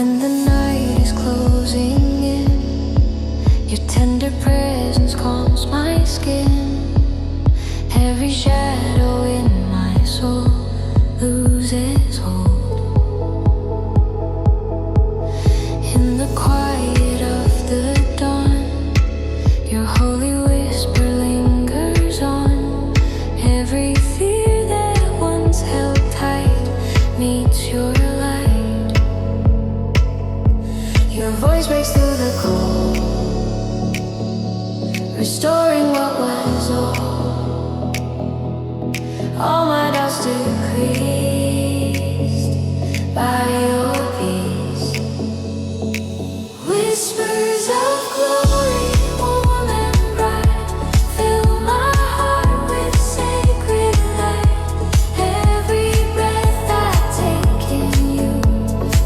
When the night is closing in, your tender presence calms my skin. Every shadow in my soul loses hold. In the quiet of the dawn, your holy whisper lingers on. Every fear that once held tight meets your light. Your voice breaks through the cold, restoring what was old. All my doubts decreased by your peace. Whispers of glory, warm and bright, fill my heart with sacred light. Every breath I take in you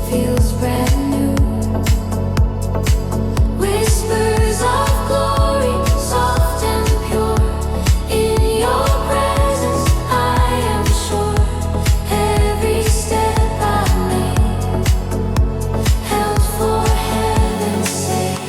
feels brand new. Whispers of glory, soft and pure, in your presence I am sure. Every step I make held for heaven's sake.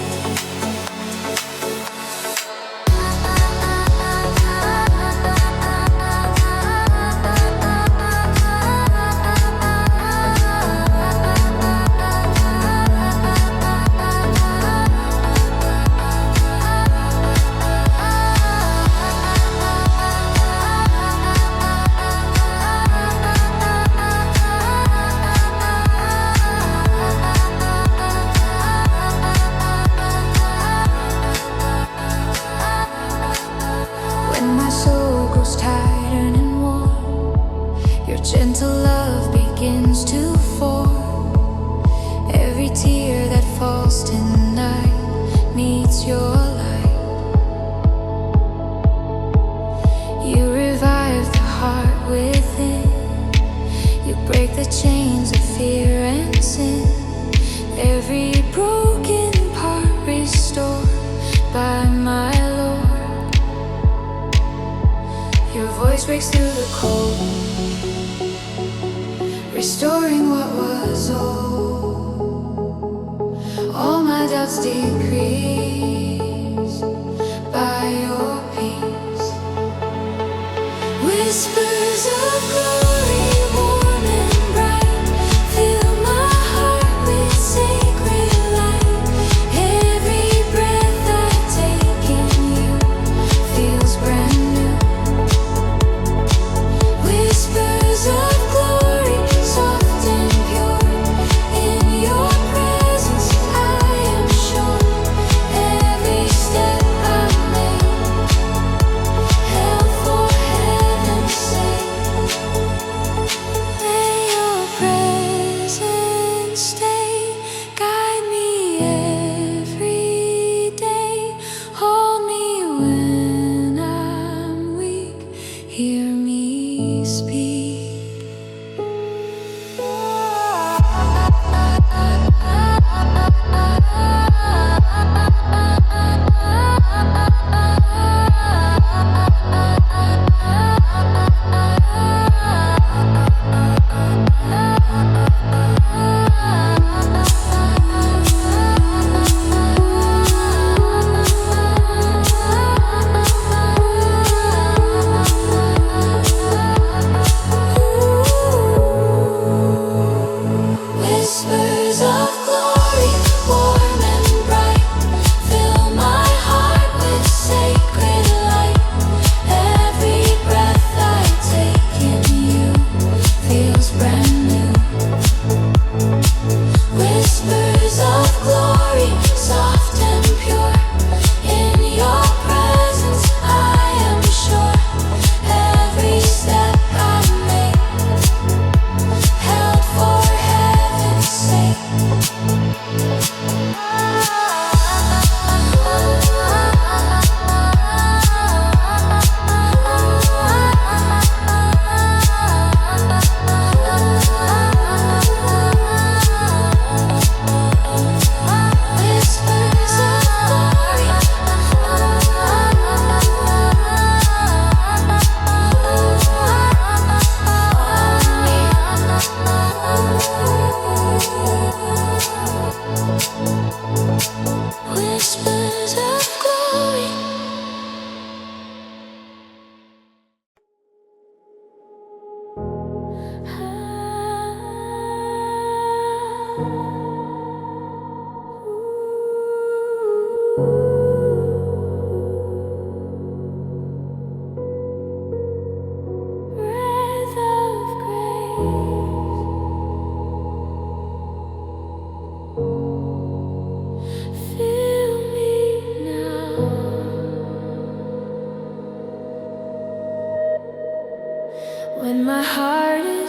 When my soul grows tired and worn, your gentle love begins to form. Every tear that falls tonight meets your light. You revive the heart within. You break the chains of fear and sin. Every broken part restored by my Lord. Your voice breaks through the cold, restoring what was old. All my doubts decrease by your peace. Whispers of glory, warm and bright, fill my heart with sacred light. Every breath I take in you feels brand new. Whispers of glory, soft and pure, in your presence I am sure. Every step I make held for heaven's sake. May your presence stay, guide me every day. Hold me when I'm weak, hear me speak. Whispers of glory, warm and bright, fill my heart with sacred light. Every breath I take in you feels brand new. Whispers of glory, soft and pure, in your presence I am sure. Every step I make held for heaven's sake.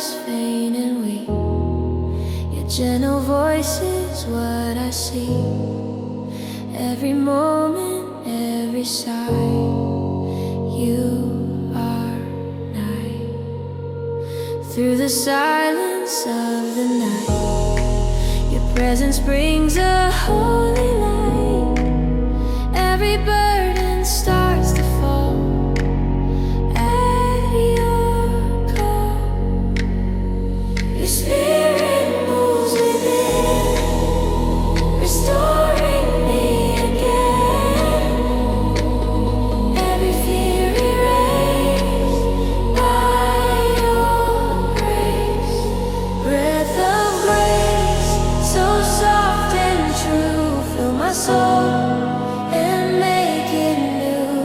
is faint and weak. Your gentle voice is what I see. Every moment, every sigh, you are nigh. Through the silence of the night, your presence brings a holy light. Every burden starts to fall at your call. Your spirit moves within, restoring me again. Every fear erased by your grace. Breath of grace, so soft and true, fill my soul and make it new.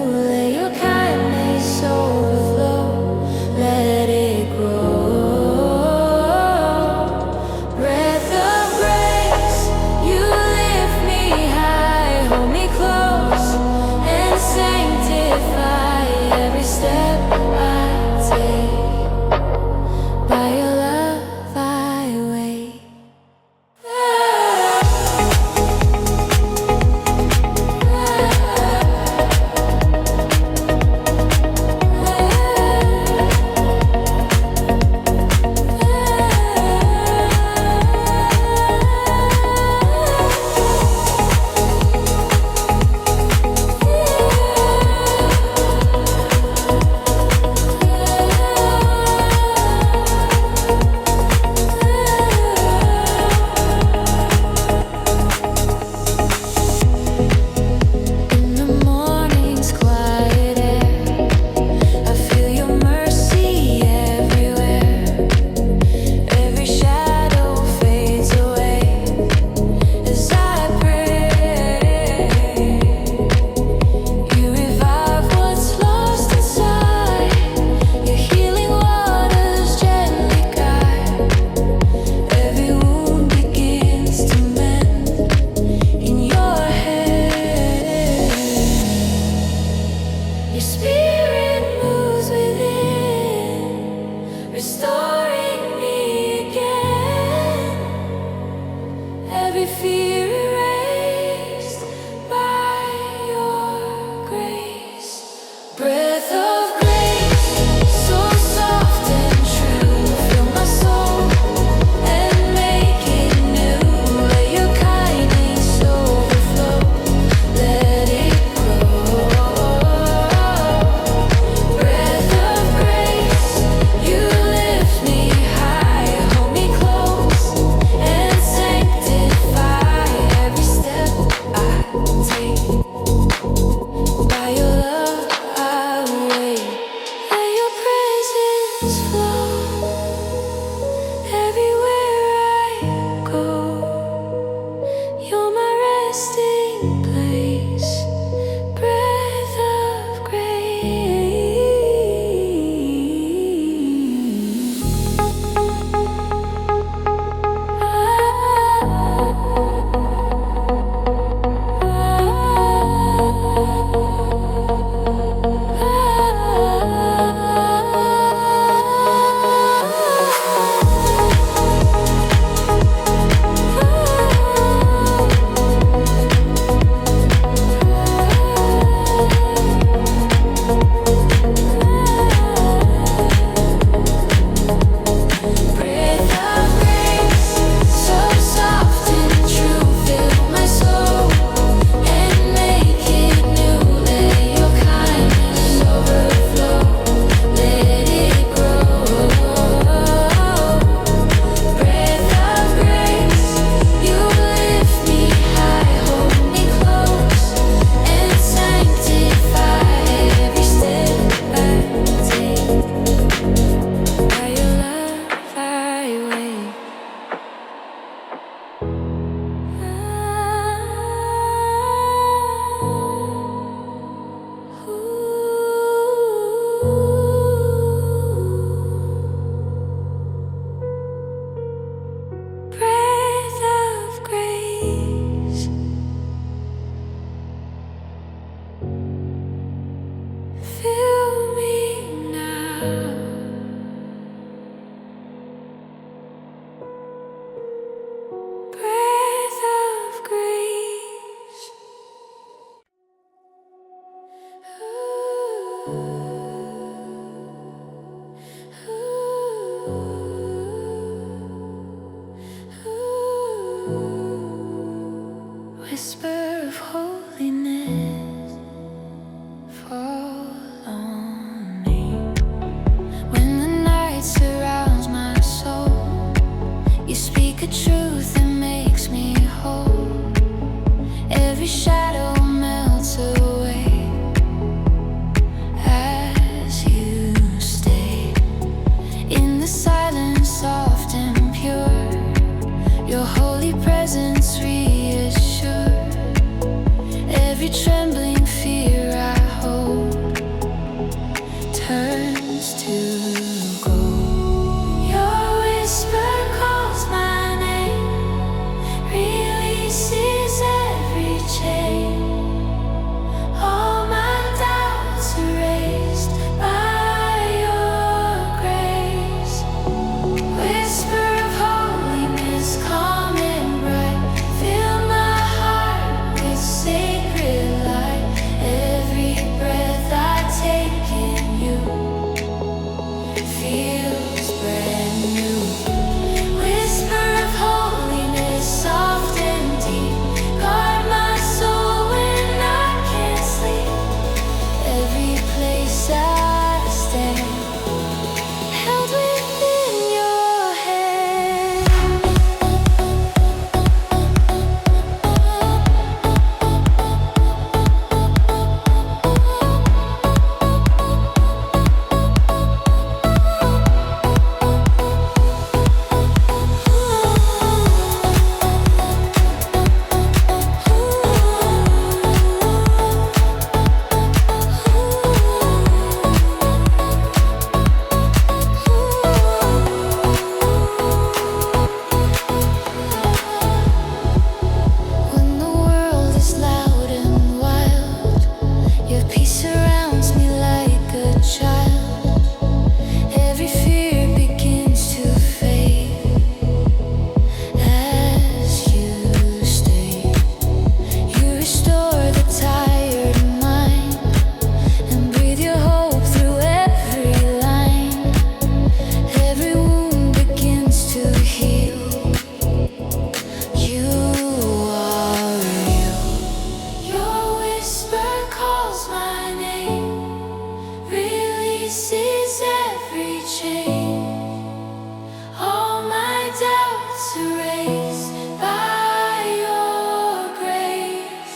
erased by your grace.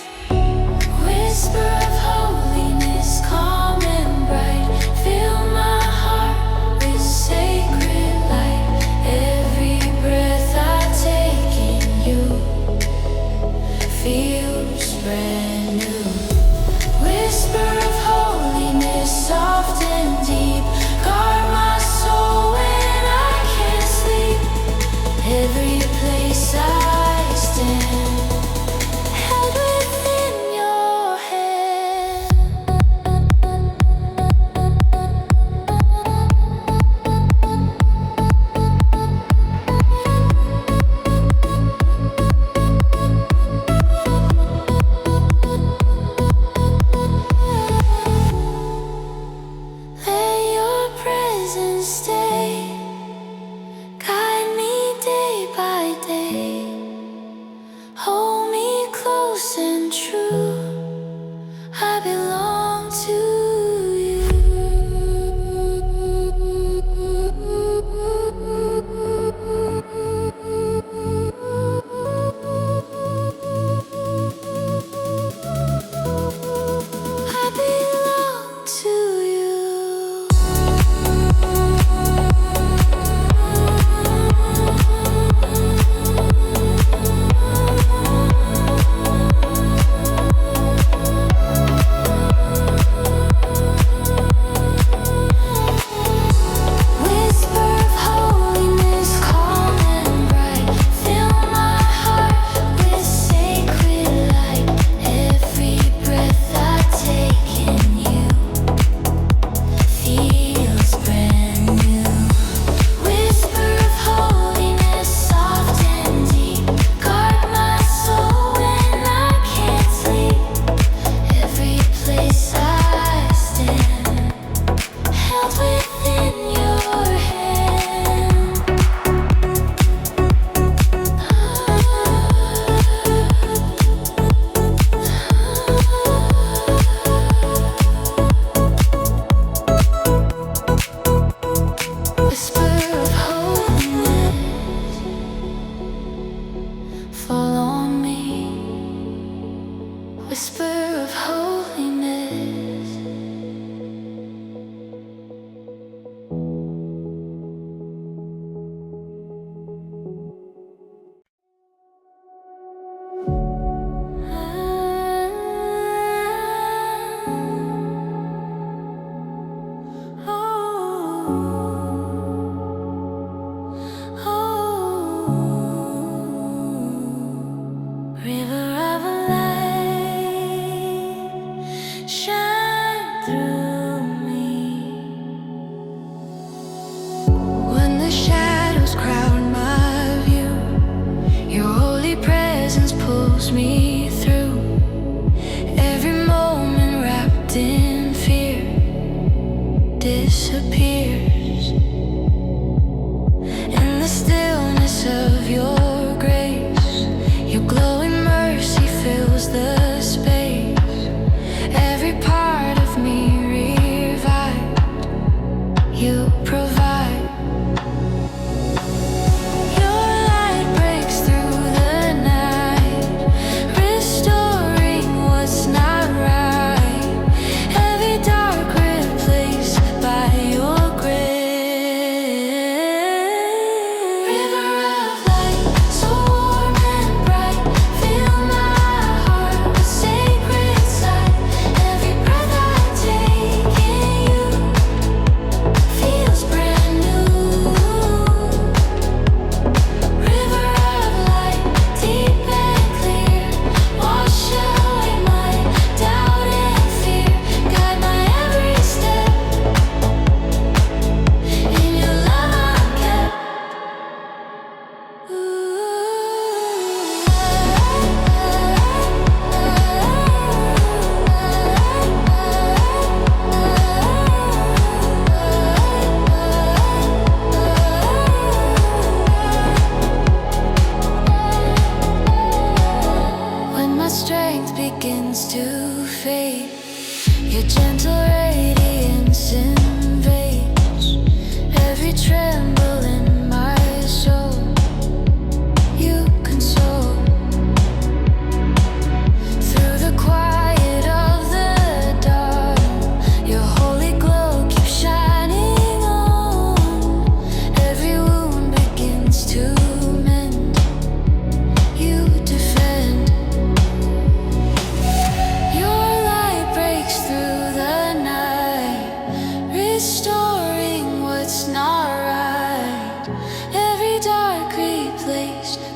Whisper of holiness, calm and bright. Fill my heart with sacred light. Every breath I take in you feels brand new. Whisper of holiness, soft and deep. Guard my soul when I can't sleep. Every place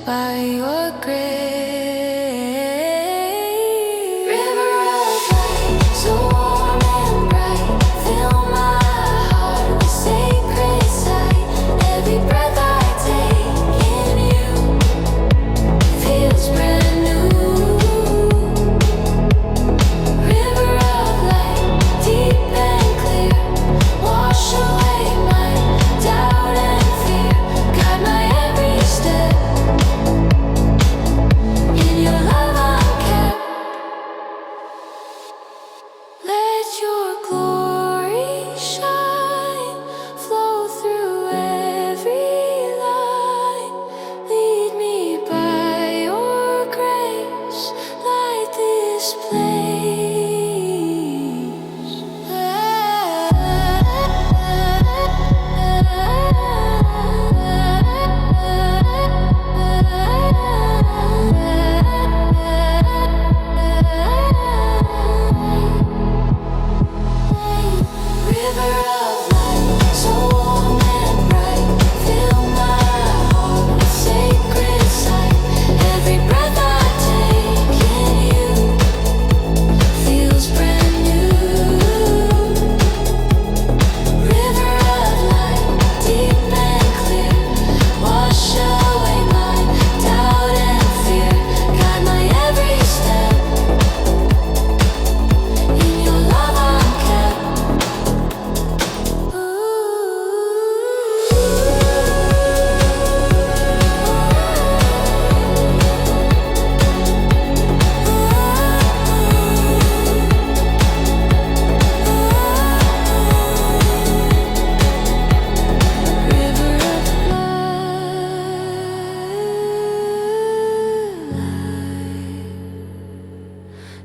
by your grace. River of light, so warm and bright, fill my heart with sacred sight. Every breath I take in you feels brand new. River of light, deep and clear, wash away my doubt and fear. Guide my every step. In your love I'm kept. Let your glory shine, flow through every line. Lead me by your grace, light this place. River of light, so warm and bright, fill my heart with sacred sight. Every breath I take in you feels brand new. River of light, deep and clear, wash away my doubt and fear. Guide my every step. In your love I'm kept. River of light,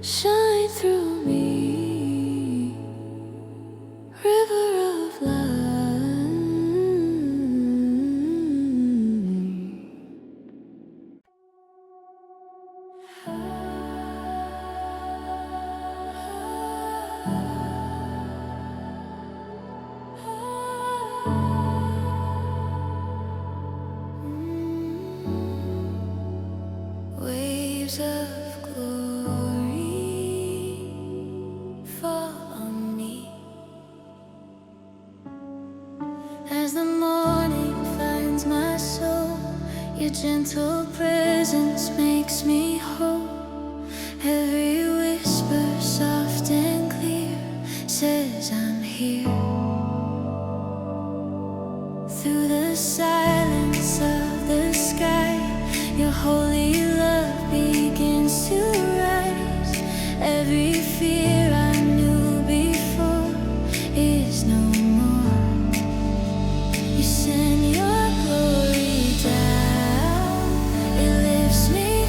shine through me. River of light. Waves of glory fall on me as the morning finds my soul. Your gentle presence makes me whole. Every whisper, soft and clear, says I'm here. Through the silence of the sky, your holy love begins to rise. Every fear I knew before is no more. You send your glory down, it lifts me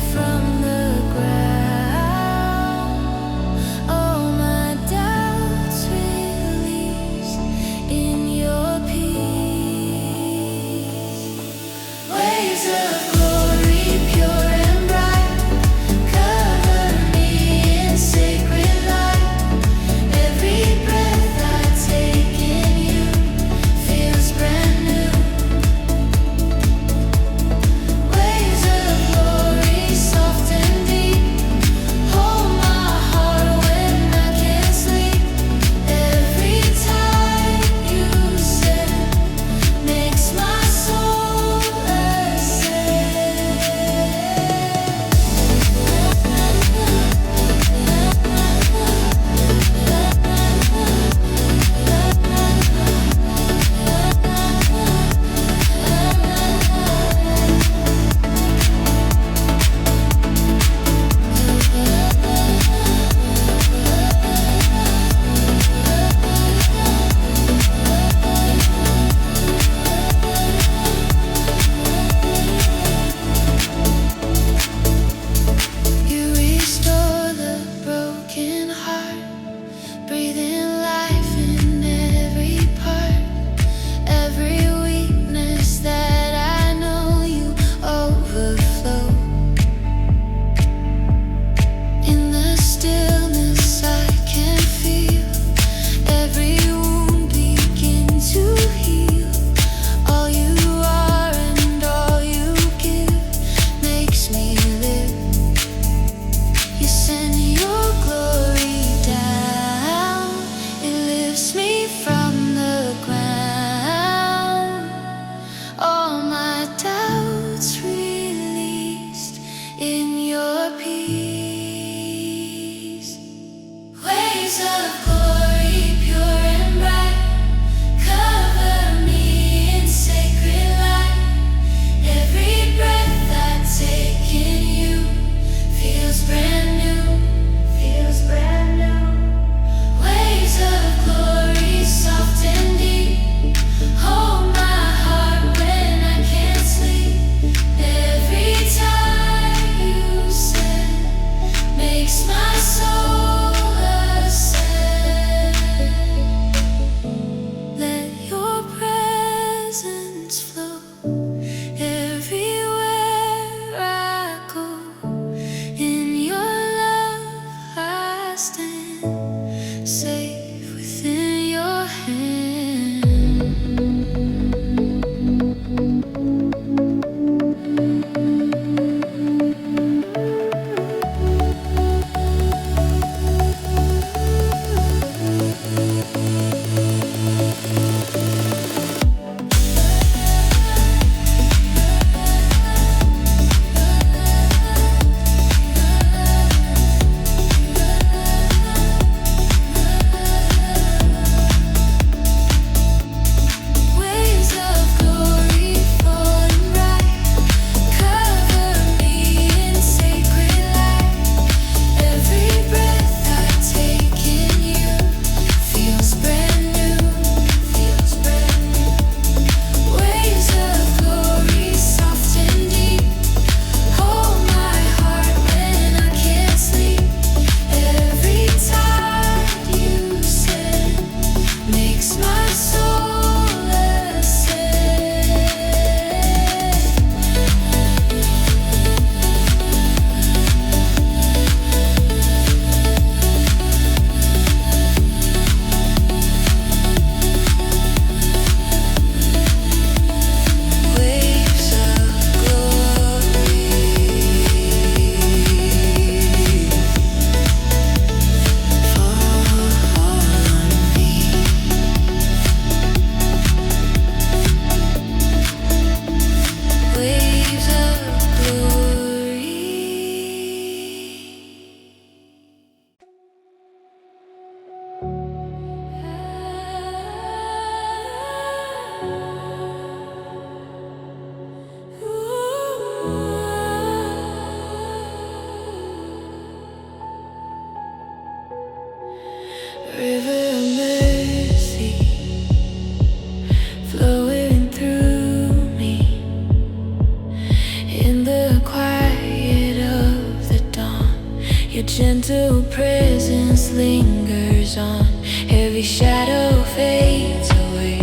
gentle presence lingers on. Every shadow fades away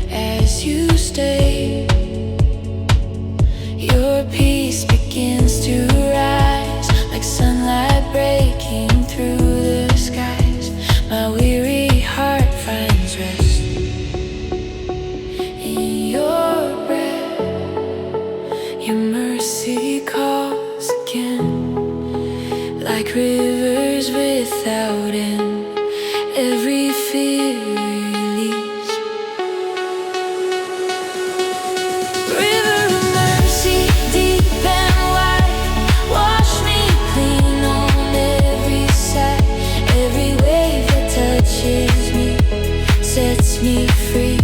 as you stay. Your peace begins to rise like sunlight breaking through the skies. My weary heart finds rest in your breath. Your mercy calls again, like rivers without end. Every fear release. River of mercy, deep and wide, wash me clean on every side. Every wave that touches me sets me free.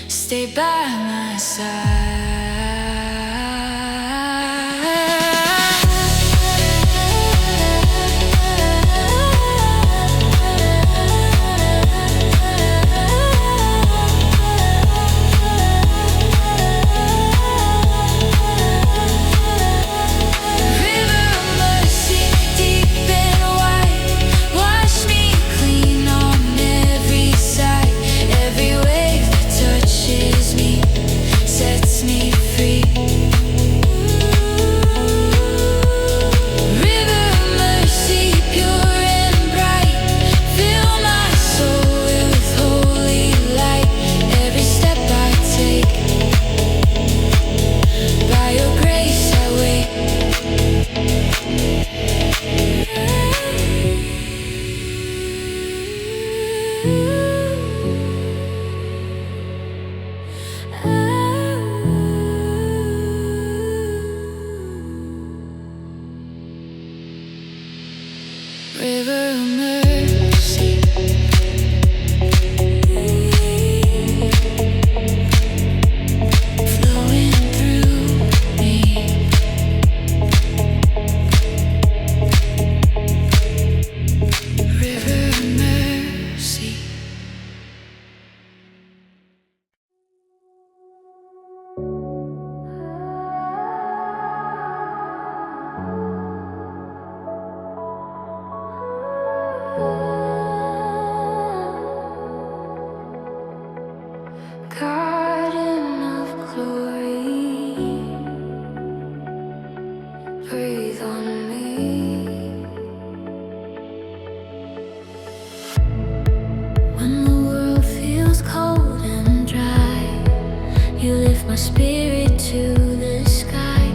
Stay by my side. River of mercy, flowing through me. River of mercy. Garden of glory, breathe on me. When the world feels cold and dry, you lift my spirit to the sky.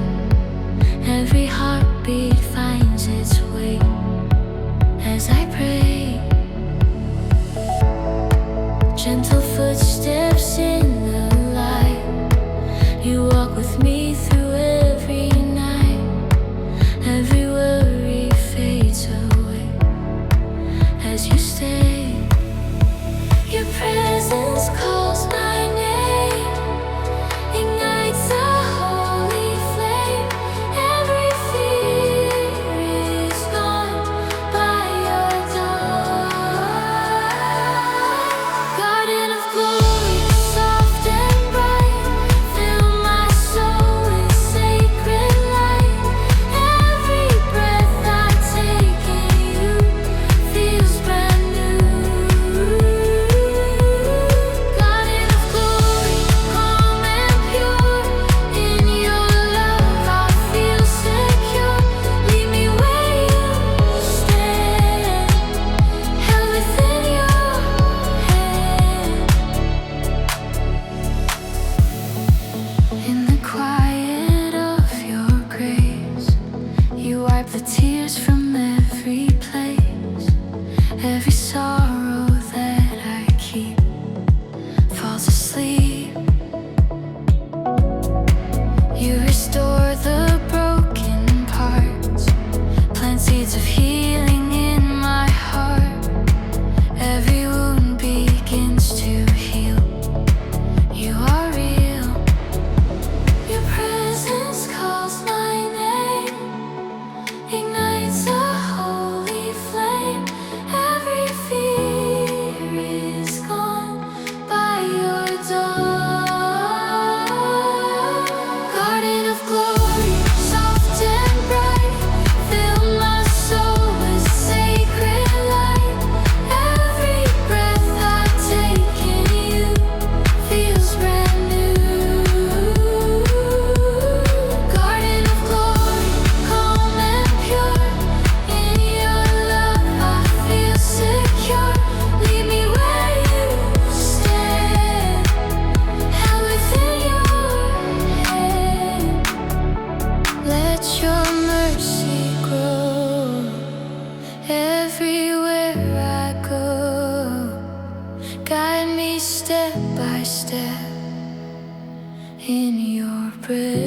in your breath.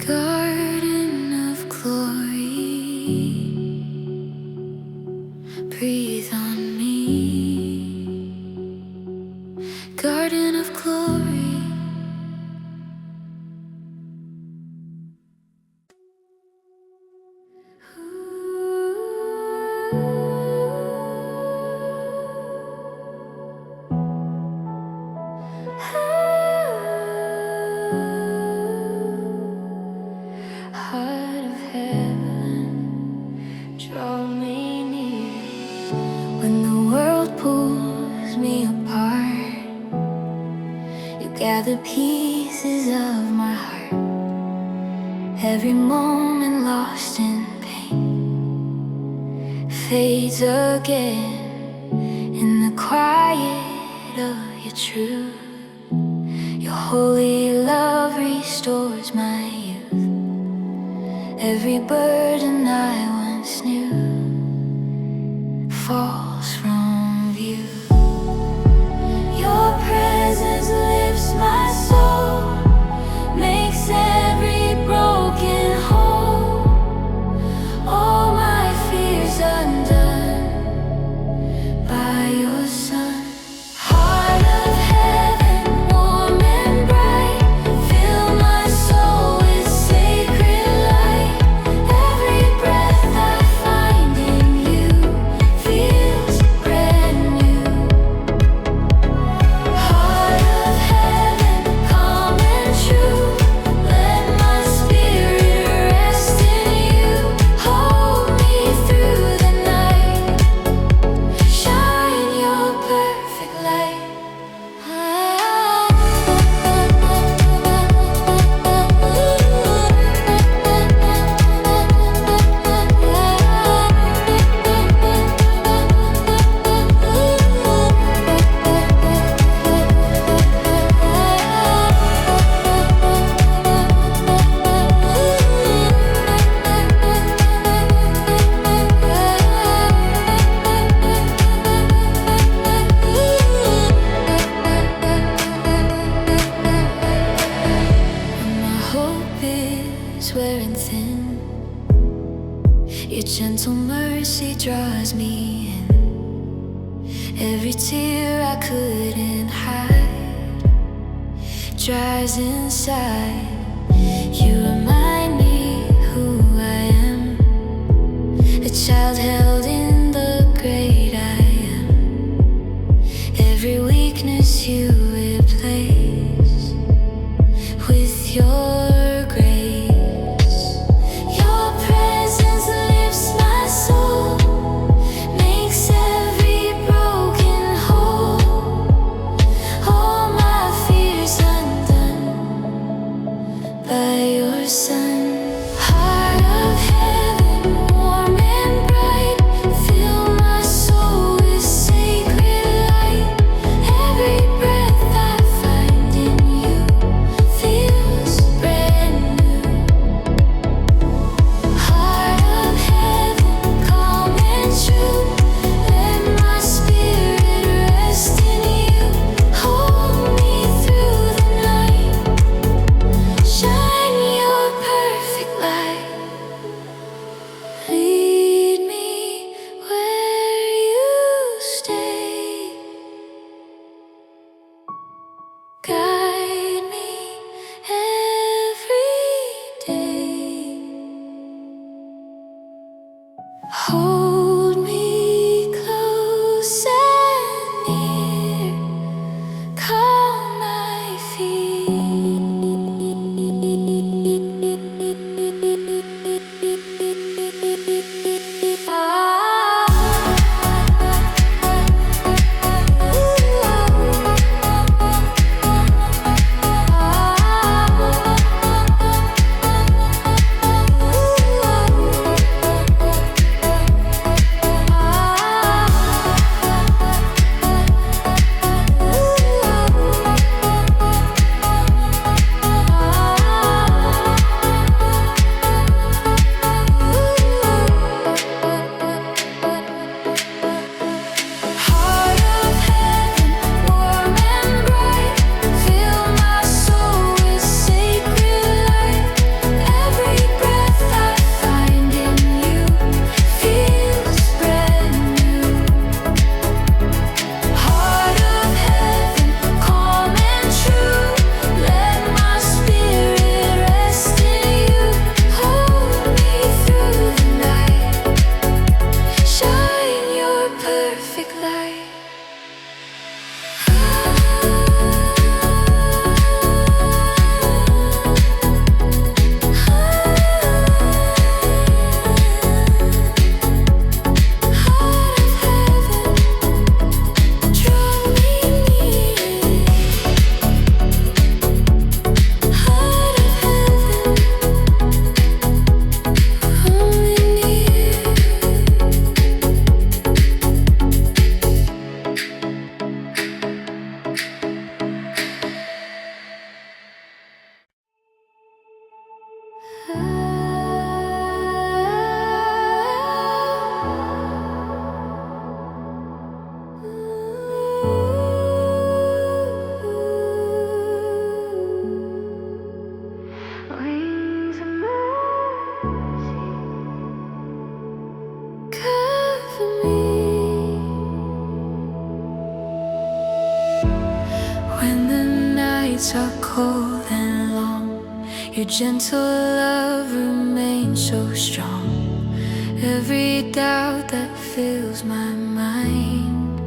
Garden of glory, breathe on me. Garden of glory. Heart of heaven, draw me near. When the world pulls me apart, you gather pieces of my heart. Every moment lost in pain fades again in the quiet of your truth. Your holy love restores my youth. Every burden I once knew falls from view. Your presence lifts my soul, makes every broken whole. All my fears undone by your Son. Heart of heaven, warm and bright, fill my soul with sacred light. Every breath I find in you feels brand new. Heart of heaven, calm and true, let my spirit rest in you. Hold me through the night, shine your perfect light. My hope is wearing thin, your gentle mercy draws me in. Every tear I couldn't hide dries inside. You remind me who I am, a child held in the great I am. Every weakness you replace with your grace. Your presence lifts my soul, makes every broken whole. All my fears undone by your Son. Heart of heaven, warm and bright, perfect light. Are cold and long, your gentle love remains so strong. Every doubt that fills my mind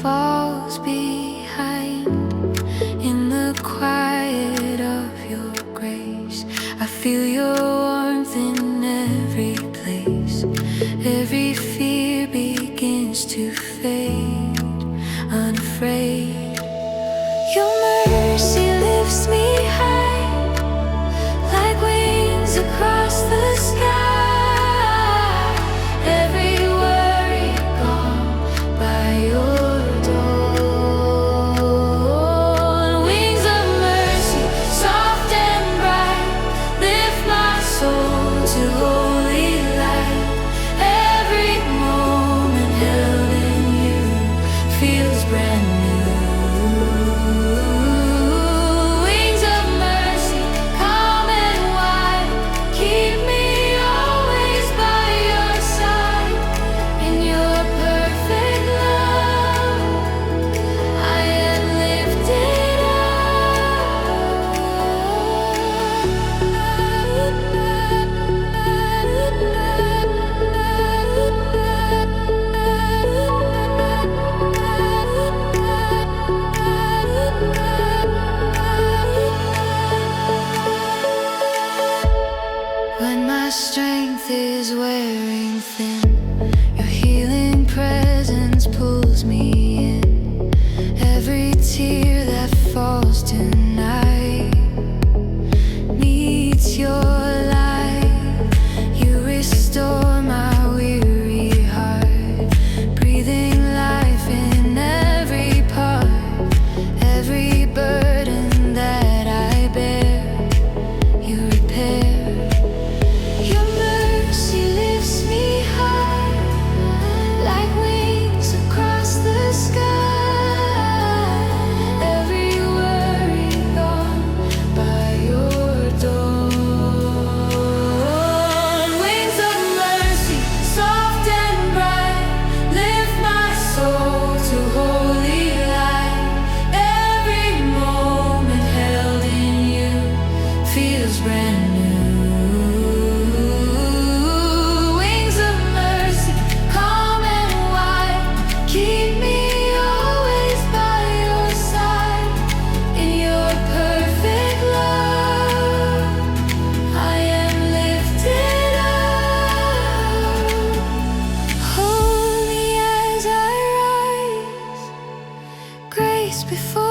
falls behind. In the quiet of your grace, I feel your warmth in every place. Every fear begins to fade, unafraid. Your mercy lifts me high, like wings across the sky. Every worry gone by your dawn. Wings of mercy, soft and bright, lift my soul to holy light. Every moment held in you feels brand new. When my strength is wearing thin, your healing presence pulls me in. Every tear that falls tonight needs your light. You restore my weary heart, breathing life in every part. Every burden that I bear, you repair. Your mercy lifts me high, like wings across the sky. Every worry gone by your dawn. Wings of mercy, soft and bright, lift my soul to holy light. Every moment held in you feels brand new. Before